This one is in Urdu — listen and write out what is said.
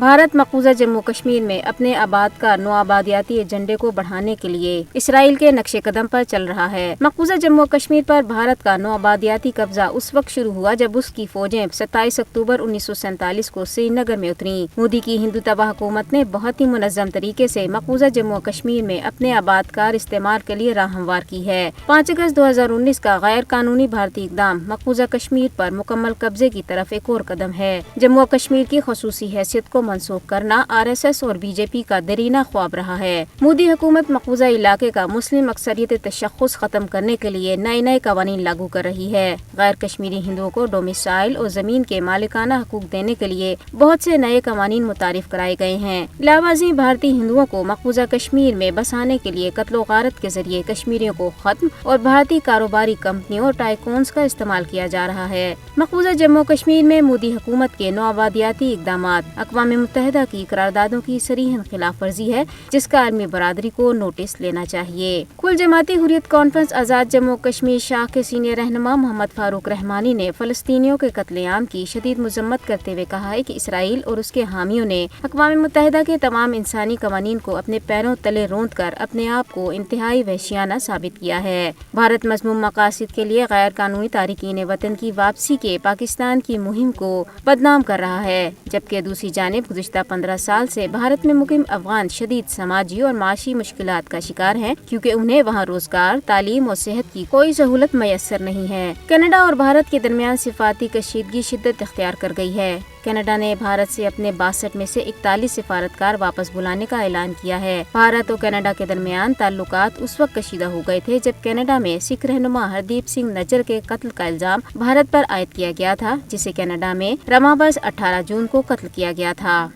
بھارت مقبوضہ جموں کشمیر میں اپنے آباد کا نوآبادیاتی ایجنڈے کو بڑھانے کے لیے اسرائیل کے نقش قدم پر چل رہا ہے۔ مقبوضہ جموں کشمیر پر بھارت کا نوآبادیاتی قبضہ اس وقت شروع ہوا جب اس کی فوجیں 27 اکتوبر 1947 کو سری نگر میں اتریں۔ مودی کی ہندو تباہ حکومت نے بہت ہی منظم طریقے سے مقبوضہ جموں کشمیر میں اپنے آباد کار استعمال کے لیے راہ ہموار کی ہے۔ 5 اگست 2019 کا غیر قانونی بھارتی اقدام مقبوضہ کشمیر پر مکمل قبضے کی طرف ایک اور قدم ہے۔ جموں کشمیر کی خصوصی حیثیت کو منسوخ کرنا RSS اور BJP کا دیرینہ خواب رہا ہے۔ مودی حکومت مقبوضہ علاقے کا مسلم اکثریت تشخص ختم کرنے کے لیے نئے قوانین لاگو کر رہی ہے۔ غیر کشمیری ہندوؤں کو ڈومیسائل اور زمین کے مالکانہ حقوق دینے کے لیے بہت سے نئے قوانین متعارف کرائے گئے ہیں۔ علاوہ ازیں بھارتی ہندوؤں کو مقبوضہ کشمیر میں بسانے کے لیے قتل و غارت کے ذریعے کشمیریوں کو ختم اور بھارتی کاروباری کمپنیوں اور ٹائکونز کا استعمال کیا جا رہا ہے۔ مقبوضہ جموں کشمیر میں مودی حکومت کے نوآبادیاتی اقدامات اقوام متحدہ کی قراردادوں کی صریحاً خلاف ورزی ہے، جس کا عالمی برادری کو نوٹس لینا چاہیے۔ کل جماعتی حریت کانفرنس آزاد جموں کشمیر شاخ کے سینئر رہنما محمد فاروق رحمانی نے فلسطینیوں کے قتل عام کی شدید مذمت کرتے ہوئے کہا ہے کہ اسرائیل اور اس کے حامیوں نے اقوام متحدہ کے تمام انسانی قوانین کو اپنے پیروں تلے روند کر اپنے آپ کو انتہائی وحشیانہ ثابت کیا ہے۔ بھارت مذموم مقاصد کے لیے غیر قانونی تارکین وطن کی واپسی کے پاکستان کی مہم کو بدنام کر رہا ہے، جبکہ دوسری جانب گزشتہ 15 سال سے بھارت میں مقیم افغان شدید سماجی اور معاشی مشکلات کا شکار ہیں، کیونکہ انہیں وہاں روزگار، تعلیم اور صحت کی کوئی سہولت میسر نہیں ہے۔ کینیڈا اور بھارت کے درمیان سفارتی کشیدگی شدت اختیار کر گئی ہے۔ کینیڈا نے بھارت سے اپنے 62 میں سے 41 سفارتکار واپس بلانے کا اعلان کیا ہے۔ بھارت اور کینیڈا کے درمیان تعلقات اس وقت کشیدہ ہو گئے تھے جب کینیڈا میں سکھ رہنما ہردیپ سنگھ نجر کے قتل کا الزام بھارت پر عائد کیا گیا تھا، جسے کینیڈا میں رمابس 18 جون کو قتل کیا گیا تھا۔